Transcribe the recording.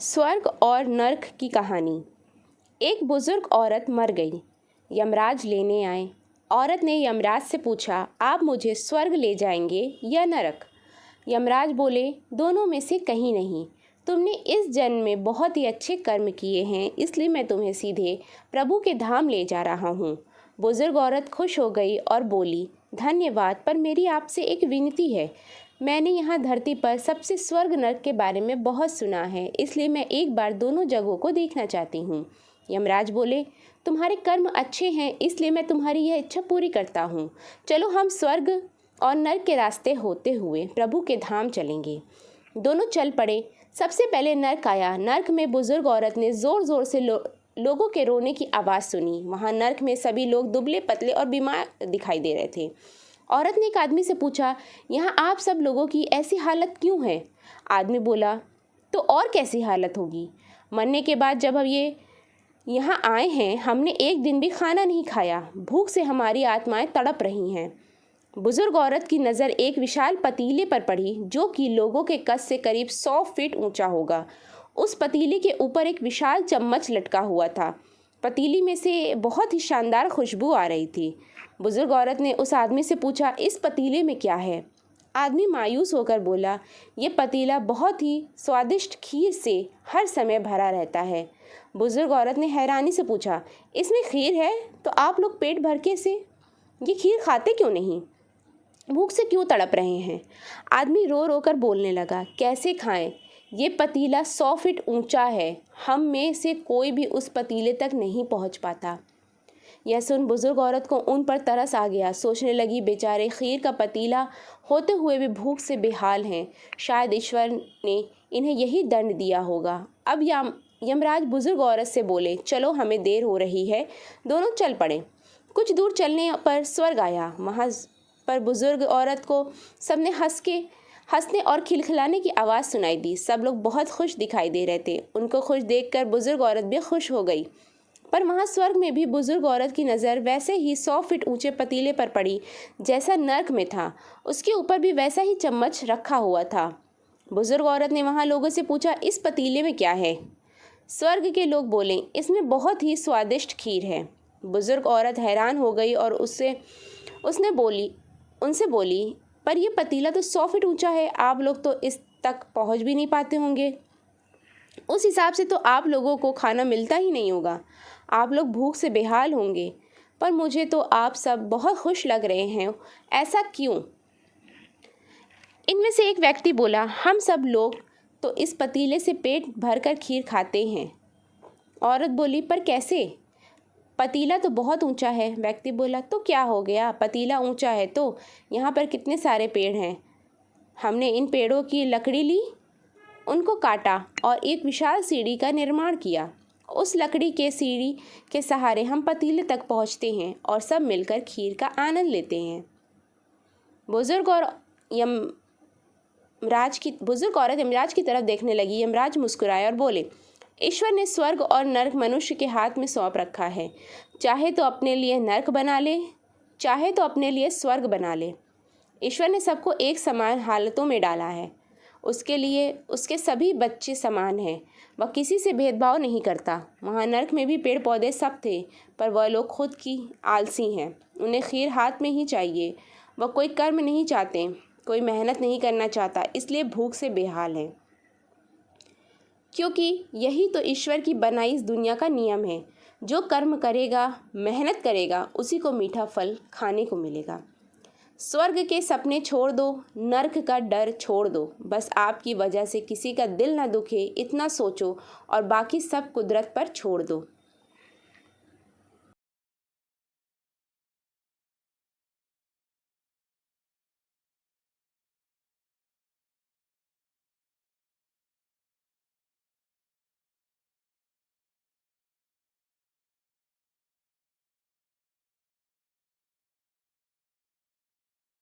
स्वर्ग और नर्क की कहानी। एक बुजुर्ग औरत मर गई। यमराज लेने आए। औरत ने यमराज से पूछा, आप मुझे स्वर्ग ले जाएंगे या नरक? यमराज बोले, दोनों में से कहीं नहीं। तुमने इस जन्म में बहुत ही अच्छे कर्म किए हैं, इसलिए मैं तुम्हें सीधे प्रभु के धाम ले जा रहा हूँ। बुजुर्ग औरत खुश हो गई और बोली, धन्यवाद, पर मेरी आपसे एक विनती है। मैंने यहाँ धरती पर सबसे स्वर्ग नरक के बारे में बहुत सुना है, इसलिए मैं एक बार दोनों जगहों को देखना चाहती हूँ। यमराज बोले, तुम्हारे कर्म अच्छे हैं, इसलिए मैं तुम्हारी यह इच्छा पूरी करता हूँ। चलो हम स्वर्ग और नर्क के रास्ते होते हुए प्रभु के धाम चलेंगे। दोनों चल पड़े। सबसे पहले नर्क आया। नर्क में बुजुर्ग औरत ने ज़ोर ज़ोर से लोगों के रोने की आवाज़ सुनी। वहाँ नर्क में सभी लोग दुबले पतले और बीमार दिखाई दे रहे थे। औरत ने एक आदमी से पूछा, यहाँ आप सब लोगों की ऐसी हालत क्यों है? आदमी बोला, तो और कैसी हालत होगी? मरने के बाद जब हम यहाँ आए हैं, हमने एक दिन भी खाना नहीं खाया। भूख से हमारी आत्माएं तड़प रही हैं। बुजुर्ग औरत की नज़र एक विशाल पतीले पर पड़ी, जो कि लोगों के कद से करीब 100 फीट ऊंचा होगा। उस पतीले के ऊपर एक विशाल चम्मच लटका हुआ था। पतीली में से बहुत ही शानदार खुशबू आ रही थी। बुजुर्ग औरत ने उस आदमी से पूछा, इस पतीले में क्या है? आदमी मायूस होकर बोला, ये पतीला बहुत ही स्वादिष्ट खीर से हर समय भरा रहता है। बुजुर्ग औरत ने हैरानी से पूछा, इसमें खीर है तो आप लोग पेट भर के से ये खीर खाते क्यों नहीं? भूख से क्यों तड़प रहे हैं? आदमी रो रो कर बोलने लगा, कैसे खाएं? ये पतीला 100 फीट ऊंचा है। हम में से कोई भी उस पतीले तक नहीं पहुंच पाता। यह सुन बुजुर्ग औरत को उन पर तरस आ गया। सोचने लगी, बेचारे खीर का पतीला होते हुए भी भूख से बेहाल हैं। शायद ईश्वर ने इन्हें यही दंड दिया होगा। अब यमराज बुजुर्ग औरत से बोले, चलो हमें देर हो रही है। दोनों चल पड़े। कुछ दूर चलने पर स्वर्ग आया। वहाँ पर बुजुर्ग औरत को सबने हंसने और खिलखिलाने की आवाज़ सुनाई दी। सब लोग बहुत खुश दिखाई दे रहे थे। उनको खुश देखकर बुजुर्ग औरत भी खुश हो गई। पर वहाँ स्वर्ग में भी बुजुर्ग औरत की नज़र वैसे ही 100 फीट ऊंचे पतीले पर पड़ी जैसा नर्क में था। उसके ऊपर भी वैसा ही चम्मच रखा हुआ था। बुजुर्ग औरत ने वहाँ लोगों से पूछा, इस पतीले में क्या है? स्वर्ग के लोग बोले, इसमें बहुत ही स्वादिष्ट खीर है। बुजुर्ग औरत हैरान हो गई और उनसे बोली, पर यह पतीला तो 100 फीट ऊंचा है, आप लोग तो इस तक पहुँच भी नहीं पाते होंगे। उस हिसाब से तो आप लोगों को खाना मिलता ही नहीं होगा। आप लोग भूख से बेहाल होंगे। पर मुझे तो आप सब बहुत खुश लग रहे हैं, ऐसा क्यों? इनमें से एक व्यक्ति बोला, हम सब लोग तो इस पतीले से पेट भरकर खीर खाते हैं। औरत बोली, पर कैसे? पतीला तो बहुत ऊंचा है। व्यक्ति बोला, तो क्या हो गया? पतीला ऊंचा है तो यहाँ पर कितने सारे पेड़ हैं। हमने इन पेड़ों की लकड़ी ली, उनको काटा और एक विशाल सीढ़ी का निर्माण किया। उस लकड़ी के सीढ़ी के सहारे हम पतीले तक पहुंचते हैं और सब मिलकर खीर का आनंद लेते हैं। बुजुर्ग औरत यमराज की तरफ देखने लगी। यमराज मुस्कुराए और बोले, ईश्वर ने स्वर्ग और नर्क मनुष्य के हाथ में सौंप रखा है। चाहे तो अपने लिए नर्क बना ले, चाहे तो अपने लिए स्वर्ग बना ले। ईश्वर ने सबको एक समान हालतों में डाला है। उसके लिए उसके सभी बच्चे समान हैं। वह किसी से भेदभाव नहीं करता। वहाँ नर्क में भी पेड़ पौधे सब थे, पर वह लोग खुद की आलसी हैं। उन्हें खीर हाथ में ही चाहिए। वह कोई कर्म नहीं चाहते, कोई मेहनत नहीं करना चाहता, इसलिए भूख से बेहाल हैं। क्योंकि यही तो ईश्वर की बनाई इस दुनिया का नियम है। जो कर्म करेगा, मेहनत करेगा, उसी को मीठा फल खाने को मिलेगा। स्वर्ग के सपने छोड़ दो, नर्क का डर छोड़ दो। बस आपकी वजह से किसी का दिल न दुखे, इतना सोचो और बाकी सब कुदरत पर छोड़ दो।